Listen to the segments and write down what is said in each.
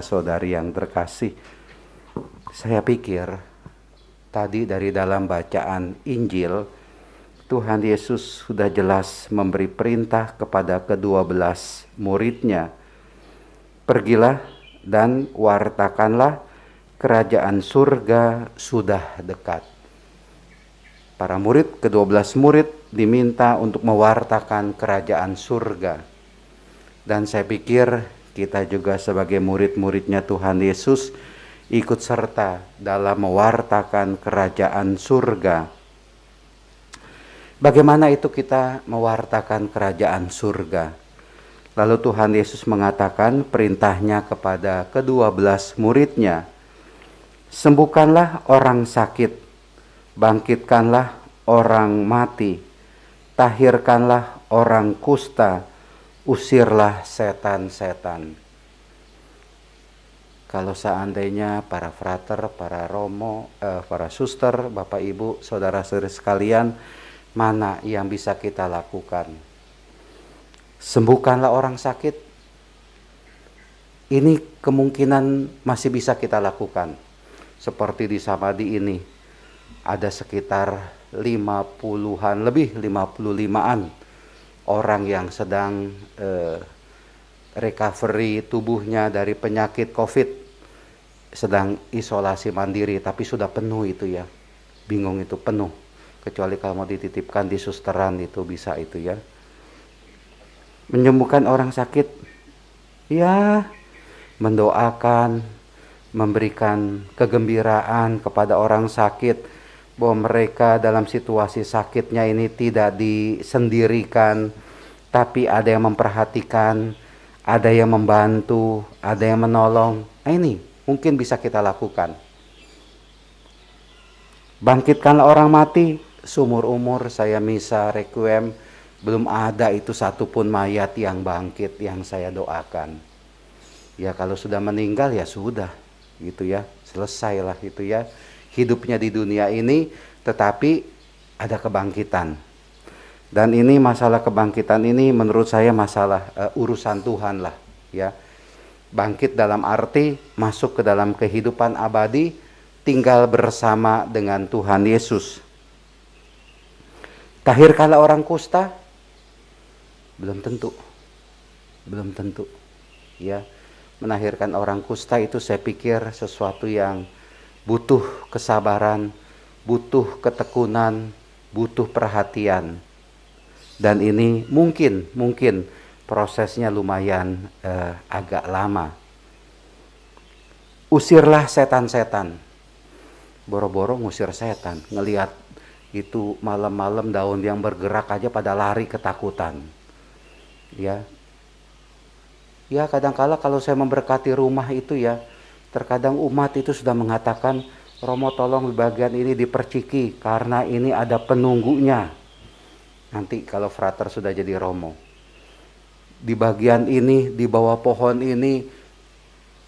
Saudari yang terkasih, saya pikir tadi dari dalam bacaan Injil, Tuhan Yesus sudah jelas memberi perintah kepada ke-12 muridnya. Pergilah dan wartakanlah kerajaan surga sudah dekat. Para murid, ke-12 murid diminta untuk mewartakan kerajaan surga. Dan saya pikir kita juga sebagai murid-muridnya Tuhan Yesus ikut serta dalam mewartakan kerajaan surga. Bagaimana itu kita mewartakan kerajaan surga? Lalu Tuhan Yesus mengatakan perintahnya kepada ke-12 muridnya, sembuhkanlah orang sakit, bangkitkanlah orang mati, tahirkanlah orang kusta, usirlah setan-setan. Kalau seandainya para frater, para romo, para suster, bapak ibu, saudara-saudari sekalian, mana yang bisa kita lakukan? Sembuhkanlah orang sakit. Ini kemungkinan masih bisa kita lakukan. Seperti di Samadhi ini, ada sekitar 50-an, lebih 55-an orang yang sedang recovery tubuhnya dari penyakit COVID, sedang isolasi mandiri, tapi sudah penuh itu ya. Bingung itu penuh. Kecuali kalau mau dititipkan di susteran itu bisa itu ya. Menyembuhkan orang sakit, ya mendoakan, memberikan kegembiraan kepada orang sakit, bahwa mereka dalam situasi sakitnya ini tidak disendirikan, tapi ada yang memperhatikan, ada yang membantu, ada yang menolong. Nah ini mungkin bisa kita lakukan. Bangkitkanlah orang mati. Seumur umur saya misa requiem, belum ada itu satupun mayat yang bangkit yang saya doakan. Ya kalau sudah meninggal ya sudah gitu ya, selesailah itu ya. Hidupnya di dunia ini, tetapi ada kebangkitan. Dan ini masalah kebangkitan ini menurut saya masalah urusan Tuhan lah ya. Bangkit dalam arti masuk ke dalam kehidupan abadi, tinggal bersama dengan Tuhan Yesus. Tahirkanlah orang kusta, belum tentu. Belum tentu. Ya. Menahirkan orang kusta itu saya pikir sesuatu yang butuh kesabaran, butuh ketekunan, butuh perhatian. Dan ini mungkin prosesnya lumayan agak lama. Usirlah setan-setan. Boro-boro ngusir setan. Ngelihat itu malam-malam daun yang bergerak aja pada lari ketakutan. Ya. Ya kadang-kala kalau saya memberkati rumah itu ya, terkadang umat itu sudah mengatakan, Romo tolong di bagian ini diperciki karena ini ada penunggunya. Nanti kalau frater sudah jadi Romo, di bagian ini, di bawah pohon ini,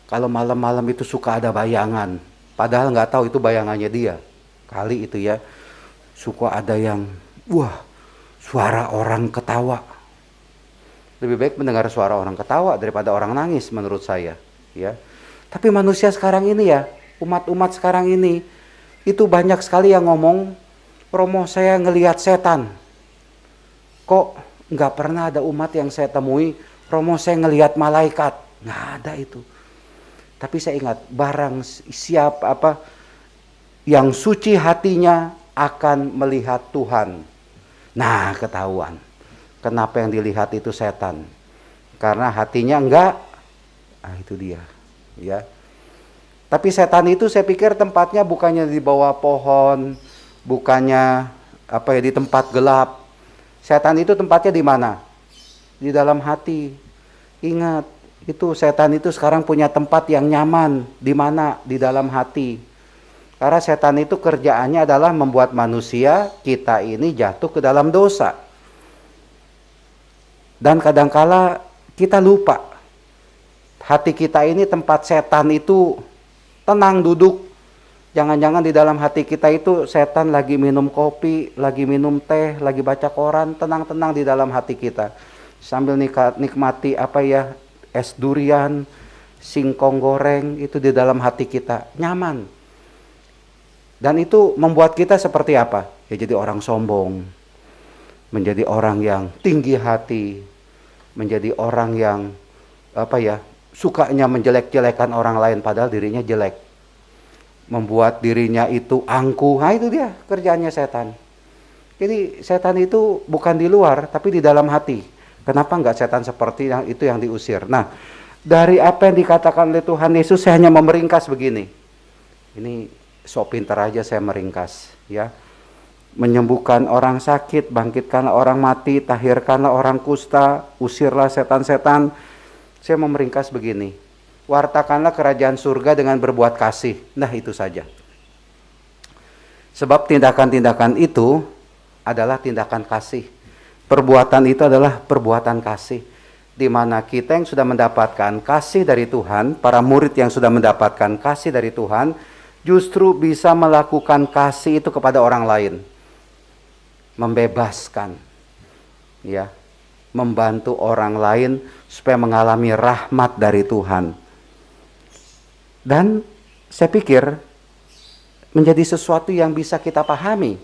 kalau malam-malam itu suka ada bayangan. Padahal nggak tahu itu bayangannya dia. Kali itu ya, suka ada yang, suara orang ketawa. Lebih baik mendengar suara orang ketawa daripada orang nangis menurut saya. Ya. Tapi manusia sekarang ini ya, umat-umat sekarang ini, itu banyak sekali yang ngomong, Romo saya ngelihat setan. Kok nggak pernah ada umat yang saya temui, Romo saya ngelihat malaikat. Nggak ada itu. Tapi saya ingat, barang siapa yang suci hatinya akan melihat Tuhan. Nah ketahuan, kenapa yang dilihat itu setan? Karena hatinya enggak, itu dia. Ya, tapi setan itu saya pikir tempatnya bukannya di bawah pohon, bukannya di tempat gelap. Setan itu tempatnya di mana? Di dalam hati. Ingat, itu setan itu sekarang punya tempat yang nyaman. Di mana? Di dalam hati. Karena setan itu kerjaannya adalah membuat manusia kita ini jatuh ke dalam dosa. Dan kadangkala kita lupa. Hati kita ini tempat setan itu tenang duduk. Jangan-jangan di dalam hati kita itu setan lagi minum kopi, lagi minum teh, lagi baca koran, tenang-tenang di dalam hati kita. Sambil nikmati es durian, singkong goreng itu di dalam hati kita, nyaman. Dan itu membuat kita seperti apa? Ya jadi orang sombong, menjadi orang yang tinggi hati, menjadi orang yang sukanya menjelek-jelekan orang lain padahal dirinya jelek. Membuat dirinya itu angkuh. Nah itu dia kerjaannya setan. Jadi setan itu bukan di luar tapi di dalam hati. Kenapa enggak setan seperti yang itu yang diusir? Nah, dari apa yang dikatakan oleh Tuhan Yesus saya hanya memeringkas begini. Ini sok pintar aja saya meringkas, ya. Menyembuhkan orang sakit, bangkitkanlah orang mati, tahirkanlah orang kusta, usirlah setan-setan. Saya mau meringkas begini. Wartakanlah kerajaan surga dengan berbuat kasih. Nah, itu saja. Sebab tindakan-tindakan itu adalah tindakan kasih. Perbuatan itu adalah perbuatan kasih. Di mana kita yang sudah mendapatkan kasih dari Tuhan, para murid yang sudah mendapatkan kasih dari Tuhan, justru bisa melakukan kasih itu kepada orang lain. Membebaskan, ya, membantu orang lain supaya mengalami rahmat dari Tuhan. Dan saya pikir menjadi sesuatu yang bisa kita pahami.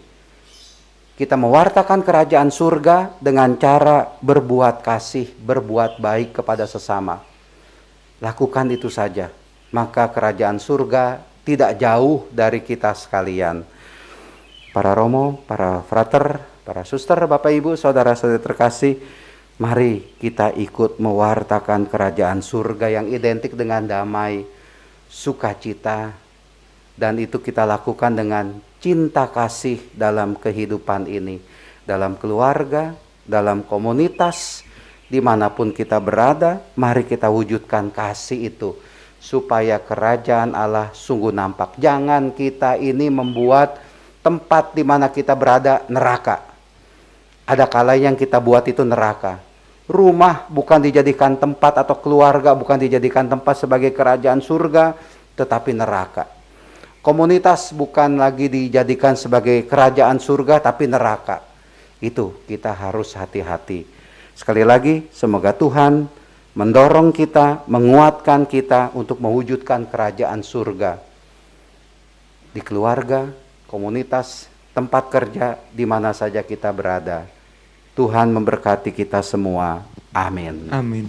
Kita mewartakan kerajaan surga dengan cara berbuat kasih, berbuat baik kepada sesama. Lakukan itu saja, maka kerajaan surga tidak jauh dari kita sekalian. Para romo, para frater, para suster, bapak ibu, saudara-saudari terkasih, mari kita ikut mewartakan kerajaan surga yang identik dengan damai, sukacita, dan itu kita lakukan dengan cinta kasih dalam kehidupan ini, dalam keluarga, dalam komunitas, dimanapun kita berada. Mari kita wujudkan kasih itu supaya kerajaan Allah sungguh nampak. Jangan kita ini membuat tempat di mana kita berada neraka. Ada kalanya yang kita buat itu neraka. Rumah bukan dijadikan tempat, atau keluarga bukan dijadikan tempat sebagai kerajaan surga, tetapi neraka. Komunitas bukan lagi dijadikan sebagai kerajaan surga, tapi neraka. Itu kita harus hati-hati. Sekali lagi, semoga Tuhan mendorong kita, menguatkan kita untuk mewujudkan kerajaan surga di keluarga, komunitas, tempat kerja, di mana saja kita berada. Tuhan memberkati kita semua. Amin. Amin.